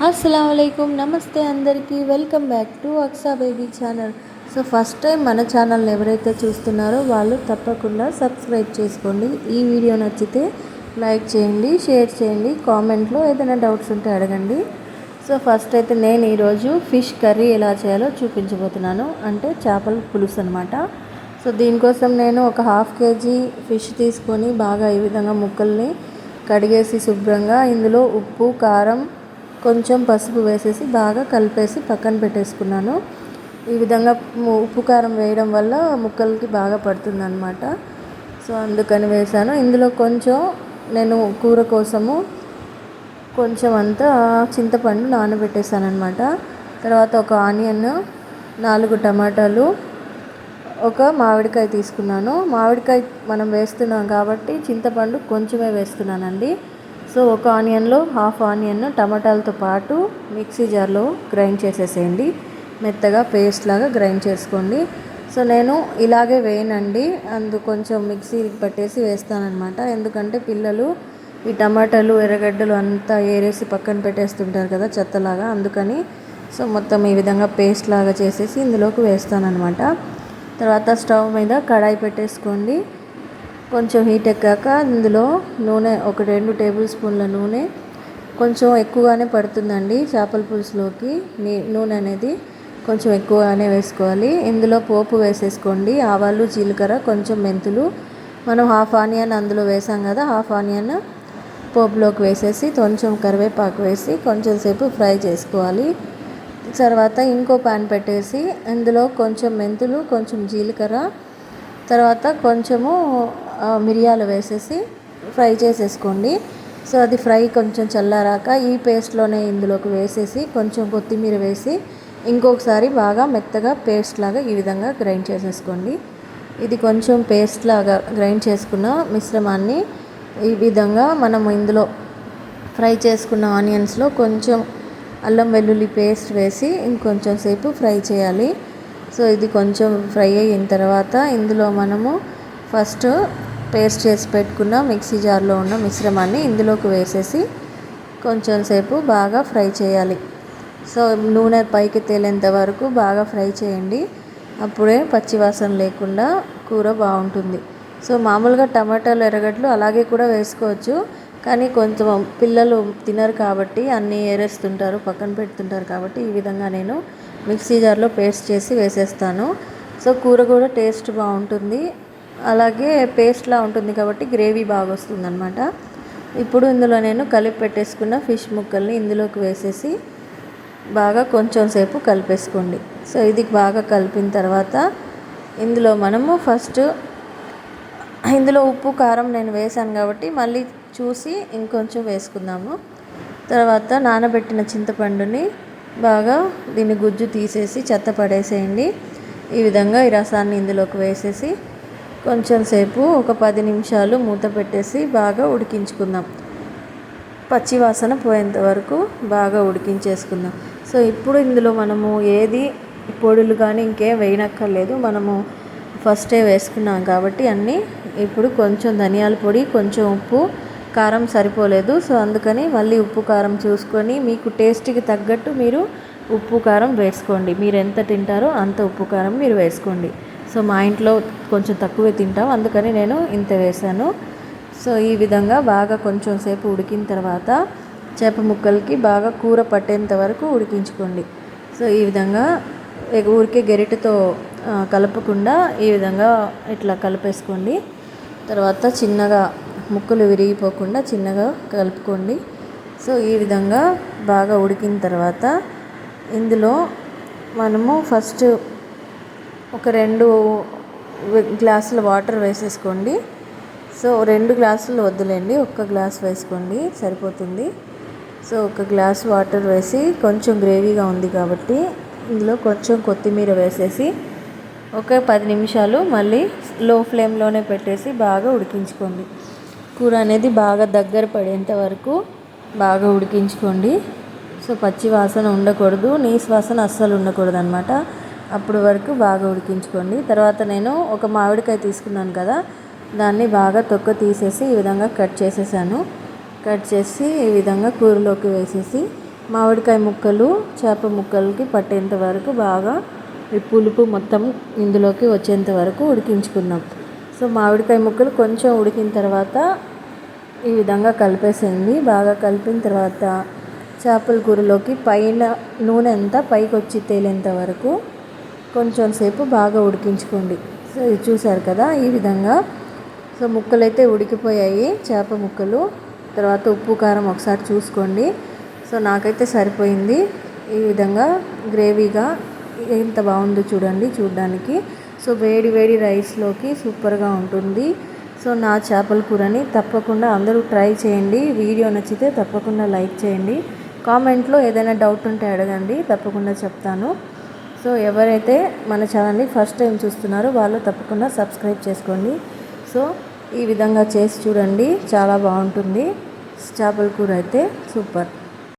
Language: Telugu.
అస్సలాముఅలైకుం నమస్తే అందరికీ welcome back to Aqsa baby channel. So first time మన ఛానల్ని ఎవరైతే చూస్తున్నారో వాళ్ళు తప్పకుండా సబ్స్క్రైబ్ చేసుకోండి. ఈ వీడియో నచ్చితే లైక్ చేయండి, షేర్ చేయండి, కామెంట్లో ఏదైనా డౌట్స్ ఉంటే అడగండి. సో ఫస్ట్ అయితే నేను ఈరోజు ఫిష్ కర్రీ ఎలా చేయాలో చూపించబోతున్నాను, అంటే చేపల పులుసు అనమాట. సో దీనికోసం నేను ఒక హాఫ్ కేజీ ఫిష్ తీసుకొని బాగా ఈ విధంగా ముక్కల్ని కడిగేసి శుభ్రంగా ఇందులో ఉప్పు, కారం, కొంచెం పసుపు వేసేసి బాగా కలిపేసి పక్కన పెట్టేసుకున్నాను. ఈ విధంగా ఉప్పు కారం వేయడం వల్ల ముక్కలకి బాగా పడుతుందన్నమాట. సో అందుకని వేసాను. ఇందులో కొంచెం నేను కూర కోసము కొంచెం అంతా చింతపండు నానబెట్టేసాను అనమాట. తర్వాత ఒక ఆనియన్, 4 టమాటాలు, ఒక మామిడికాయ తీసుకున్నాను. మామిడికాయ మనం వేస్తున్నాం కాబట్టి చింతపండు కొంచెమే వేస్తున్నానండి. సో ఒక ఆనియన్లో హాఫ్ ఆనియన్ టమాటాలతో పాటు మిక్సీ జార్లో గ్రైండ్ చేసేసేయండి, మెత్తగా పేస్ట్ లాగా గ్రైండ్ చేసుకోండి. సో నేను ఇలాగే వేయనండి, కొంచెం మిక్సీ పట్టేసి వేస్తానన్నమాట. ఎందుకంటే పిల్లలు ఈ టమాటాలు, ఎర్రగడ్డలు అంతా ఏరేసి పక్కన పెట్టేస్తుంటారు కదా చెత్తలాగా, అందుకని సో మొత్తం ఈ విధంగా పేస్ట్ లాగా చేసేసి ఇందులోకి వేస్తానన్నమాట. తర్వాత స్టవ్ మీద కడాయి పెట్టేసుకోండి. కొంచెం హీట్ ఎక్కాక ఇందులో నూనె, ఒక 2 టేబుల్ స్పూన్ల నూనె, కొంచెం ఎక్కువగానే పడుతుందండి చేపల పులుసులోకి. నూనె అనేది కొంచెం ఎక్కువగానే వేసుకోవాలి. ఇందులో పోపు వేసేసుకోండి. ఆవాలు, జీలకర్ర, కొంచెం మెంతులు. మనం హాఫ్ ఆనియన్ అందులో వేసాం కదా, హాఫ్ ఆనియన్ పోపులోకి వేసేసి కొంచెం కరివేపాకు వేసి కొంచెం సేపు ఫ్రై చేసుకోవాలి. తర్వాత ఇంకో ప్యాన్ పెట్టేసి ఇందులో కొంచెం మెంతులు, కొంచెం జీలకర్ర, తర్వాత కొంచెము మిరియాలు వేసేసి ఫ్రై చేసేసుకోండి. సో అది ఫ్రై కొంచెం చల్లారాక ఈ పేస్ట్లోనే ఇందులోకి వేసేసి కొంచెం కొత్తిమీర వేసి ఇంకొకసారి బాగా మెత్తగా పేస్ట్ లాగా ఈ విధంగా గ్రైండ్ చేసేసుకోండి. ఇది కొంచెం పేస్ట్ లాగా గ్రైండ్ చేసుకున్న మిశ్రమాన్ని ఈ విధంగా మనం ఇందులో ఫ్రై చేసుకున్న ఆనియన్స్లో కొంచెం అల్లం వెల్లుల్లి పేస్ట్ వేసి ఇంకొంచెం సేపు ఫ్రై చేయాలి. సో ఇది కొంచెం ఫ్రై అయిన తర్వాత ఇందులో మనము ఫస్ట్ పేస్ట్ చేసి పెట్టుకున్న మిక్సీ జార్లో ఉన్న మిశ్రమాన్ని ఇందులోకి వేసేసి కొంచెం సేపు బాగా ఫ్రై చేయాలి. సో నూనె పైకి తేలేంత వరకు బాగా ఫ్రై చేయండి, అప్పుడే పచ్చివాసన లేకుండా కూర బాగుంటుంది. సో మామూలుగా టమాటాలు, ఎర్రగడ్డలు అలాగే కూడా వేసుకోవచ్చు, కానీ కొంచెం పిల్లలు తినరు కాబట్టి అన్నీ ఏరేస్తుంటారు, పక్కన పెడుతుంటారు కాబట్టి ఈ విధంగా నేను మిక్సీ జార్లో పేస్ట్ చేసి వేసేస్తాను. సో కూర కూడా టేస్ట్ బాగుంటుంది, అలాగే పేస్ట్లా ఉంటుంది కాబట్టి గ్రేవీ బాగా వస్తుంది అనమాట. ఇప్పుడు ఇందులో నేను కలిపి పెట్టేసుకున్న ఫిష్ ముక్కల్ని ఇందులోకి వేసేసి బాగా కొంచెం సేపు కలిపేసుకోండి. సో ఇది బాగా కలిపిన తర్వాత ఇందులో మనము ఫస్ట్ ఇందులో ఉప్పు, కారం నేను వేసాను కాబట్టి మళ్ళీ చూసి ఇంకొంచెం వేసుకుందాము. తర్వాత నానబెట్టిన చింతపండుని బాగా దీన్ని గుజ్జు తీసేసి చెత్త పడేసేయండి. ఈ విధంగా ఈ రసాన్ని ఇందులోకి వేసేసి కొంచెం సేపు ఒక 10 నిమిషాలు మూత పెట్టేసి బాగా ఉడికించుకుందాం. పచ్చి వాసన పోయేంత వరకు బాగా ఉడికించేసుకుందాం. సో ఇప్పుడు ఇందులో మనము ఏది పొడులు కానీ ఇంకేం వేయనక్కర్లేదు, మనము ఫస్టే వేసుకున్నాం కాబట్టి అన్నీ. ఇప్పుడు కొంచెం ధనియాల పొడి, కొంచెం ఉప్పు, కారం సరిపోలేదు, సో అందుకని మళ్ళీ ఉప్పు కారం చూసుకొని మీకు టేస్ట్కి తగ్గట్టు మీరు ఉప్పు కారం వేసుకోండి. మీరు ఎంత తింటారో అంత ఉప్పు కారం మీరు వేసుకోండి. సో మా ఇంట్లో కొంచెం తక్కువే తింటాం, అందుకని నేను ఇంత వేసాను. సో ఈ విధంగా బాగా కొంచెం సేపు ఉడికిన తర్వాత చేప ముక్కలకి బాగా కూర పట్టేంత వరకు ఉడికించుకోండి. సో ఈ విధంగా ఊరికే గరిటెతో కలపకుండా ఈ విధంగా ఇట్లా కలిపేసుకోండి. తర్వాత చిన్నగా ముక్కలు విరిగిపోకుండా చిన్నగా కలుపుకోండి. సో ఈ విధంగా బాగా ఉడికిన తర్వాత ఇందులో మనము ఫస్ట్ ఒక 2 గ్లాసుల వాటర్ వేసేసుకోండి. సో 2 గ్లాసులు వద్దులేండి, 1 గ్లాస్ వేసుకోండి సరిపోతుంది. సో 1 గ్లాస్ వాటర్ వేసి కొంచెం గ్రేవీగా ఉంది కాబట్టి ఇందులో కొంచెం కొత్తిమీర వేసేసి ఒక 10 నిమిషాలు మళ్ళీ లో ఫ్లేమ్లోనే పెట్టేసి బాగా ఉడికించుకోండి. కూర అనేది బాగా దగ్గర పడేంత వరకు బాగా ఉడికించుకోండి. సో పచ్చి వాసన ఉండకూడదు, నీసు వాసన అస్సలు ఉండకూడదు అనమాట. అప్పుడు వరకు బాగా ఉడికించుకోండి. తర్వాత నేను ఒక మామిడికాయ తీసుకున్నాను కదా, దాన్ని బాగా తొక్క తీసేసి ఈ విధంగా కట్ చేసేసాను. కట్ చేసి ఈ విధంగా కూరలోకి వేసేసి మామిడికాయ ముక్కలు చేప ముక్కలకి పట్టేంత వరకు బాగా ఈ పులుపు మొత్తం ఇందులోకి వచ్చేంత వరకు ఉడికించుకుందాం. సో మామిడికాయ ముక్కలు కొంచెం ఉడికిన తర్వాత ఈ విధంగా కలిపేసేయండి. బాగా కలిపిన తర్వాత చేపల కూరలోకి పైన నూనె అంతా పైకి వచ్చి తేలేంత వరకు కొంచెం సేపు బాగా ఉడికించుకోండి. సో ఇది చూసారు కదా, ఈ విధంగా. సో ముక్కలు అయితే ఉడికిపోయాయి, చేప ముక్కలు. తర్వాత ఉప్పు కారం ఒకసారి చూసుకోండి. సో నాకైతే సరిపోయింది. ఈ విధంగా గ్రేవీగా ఎంత బాగుందో చూడండి చూడడానికి. సో వేడి వేడి రైస్లోకి సూపర్గా ఉంటుంది. సో నా చేపల కూరని తప్పకుండా అందరూ ట్రై చేయండి. వీడియో నచ్చితే తప్పకుండా లైక్ చేయండి. కామెంట్లో ఏదైనా డౌట్ ఉంటే అడగండి, తప్పకుండా చెప్తాను. సో ఎవరైతే మన ఛానల్ని ఫస్ట్ టైం చూస్తున్నారో వాళ్ళు తప్పకుండా సబ్స్క్రైబ్ చేసుకోండి. సో ఈ విధంగా చేసి చూడండి, చాలా బాగుంటుంది చేపల కూర అయితే సూపర్.